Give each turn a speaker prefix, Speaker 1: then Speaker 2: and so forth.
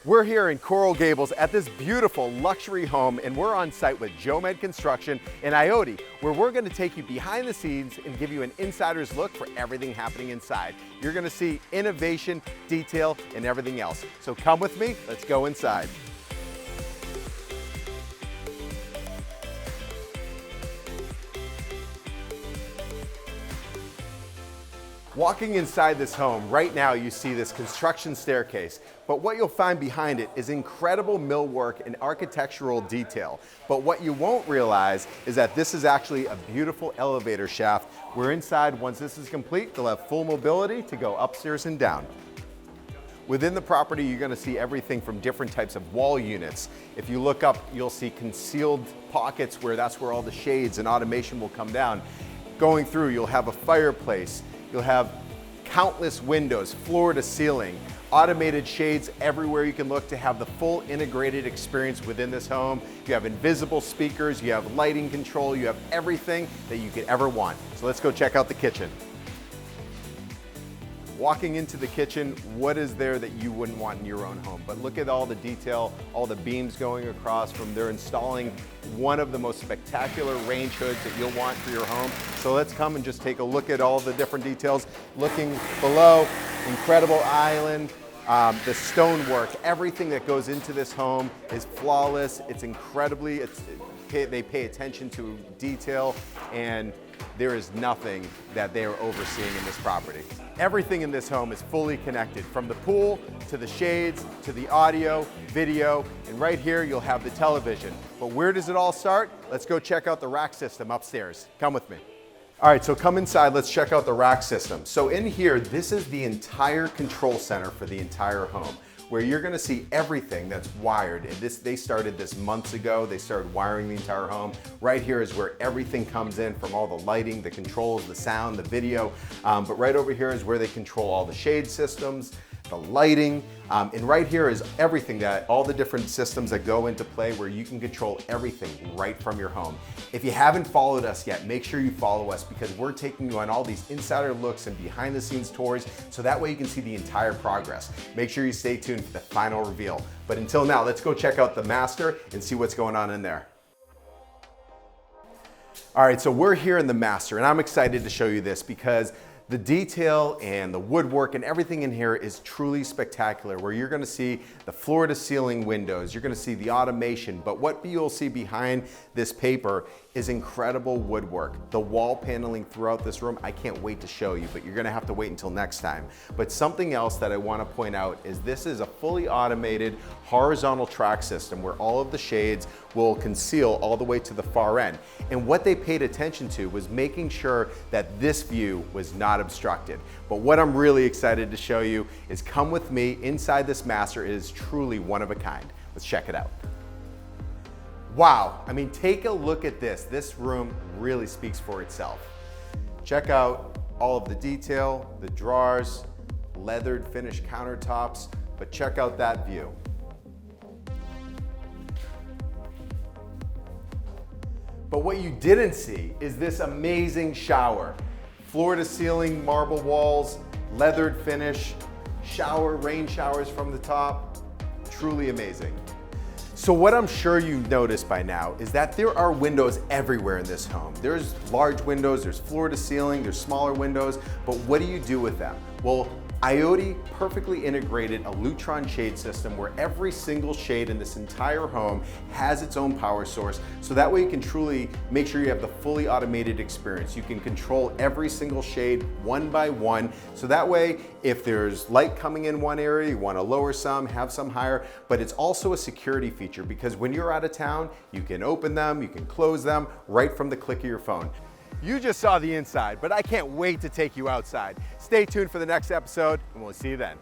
Speaker 1: We're here in Coral Gables at this beautiful luxury home, and we're on site with Jomed Construction in Ioty, where we're going to take you behind the scenes and give you an insider's look for everything happening inside. You're going to see innovation, detail, and everything else. So come with me, let's go inside. Walking inside this home, right now you see this construction staircase, but what you'll find behind it is incredible millwork and architectural detail. But what you won't realize is that this is actually a beautiful elevator shaft, where inside, once this is complete, they'll have full mobility to go upstairs and down. Within the property, you're going to see everything from different types of wall units. If you look up, you'll see concealed pockets where that's where all the shades and automation will come down. Going through, you'll have a fireplace. You'll have countless windows, floor to ceiling, automated shades everywhere you can look to have the full integrated experience within this home. You have invisible speakers, you have lighting control, you have everything that you could ever want. So let's go check out the kitchen. Walking into the kitchen, what is there that you wouldn't want in your own home? But look at all the detail, all the beams going across from they're installing one of the most spectacular range hoods that you'll want for your home. So let's come and just take a look at all the different details. Looking below, incredible island, the stonework, everything that goes into this home is flawless. It's incredibly, they pay attention to detail, and there is nothing that they are overseeing in this property. Everything in this home is fully connected, from the pool to the shades to the audio, video, and right here you'll have the television. But where does it all start? Let's go check out the rack system upstairs. Come with me. All right, so come inside, let's check out the rack system. So in here, this is the entire control center for the entire home, where you're gonna see everything that's wired. And they started this months ago. They started wiring the entire home. Right here is where everything comes in, from all the lighting, the controls, the sound, the video. But right over here is where they control all the shade systems, the lighting, and right here is everything all the different systems that go into play, where you can control everything right from your home. If you haven't followed us yet, make sure you follow us, because we're taking you on all these insider looks and behind the scenes tours, so that way you can see the entire progress. Make sure you stay tuned for the final reveal. But until now, let's go check out the master and see what's going on in there. All right, so we're here in the master, and I'm excited to show you this because the detail and the woodwork and everything in here is truly spectacular, where you're gonna see the floor to ceiling windows, you're gonna see the automation, but what you'll see behind this paper is incredible woodwork. The wall paneling throughout this room, I can't wait to show you, but you're gonna have to wait until next time. But something else that I wanna point out is this is a fully automated horizontal track system, where all of the shades will conceal all the way to the far end. And what they paid attention to was making sure that this view was not obstructed. But what I'm really excited to show you is, come with me inside this master. It is truly one of a kind. Let's check it out. Wow, I mean, take a look at this. This room really speaks for itself. Check out all of the detail, the drawers, leathered finished countertops, but check out that view. But what you didn't see is this amazing shower. Floor to ceiling marble walls, leathered finish, rain showers from the top, truly amazing. So what I'm sure you've noticed by now is that there are windows everywhere in this home. There's large windows, there's floor to ceiling, there's smaller windows, but what do you do with them? Well, Ioty perfectly integrated a Lutron shade system, where every single shade in this entire home has its own power source, so that way you can truly make sure you have the fully automated experience. You can control every single shade one by one, so that way if there's light coming in one area, you want to lower some, have some higher, but it's also a security feature, because when you're out of town, you can open them, you can close them right from the click of your phone. You just saw the inside, but I can't wait to take you outside. Stay tuned for the next episode, and we'll see you then.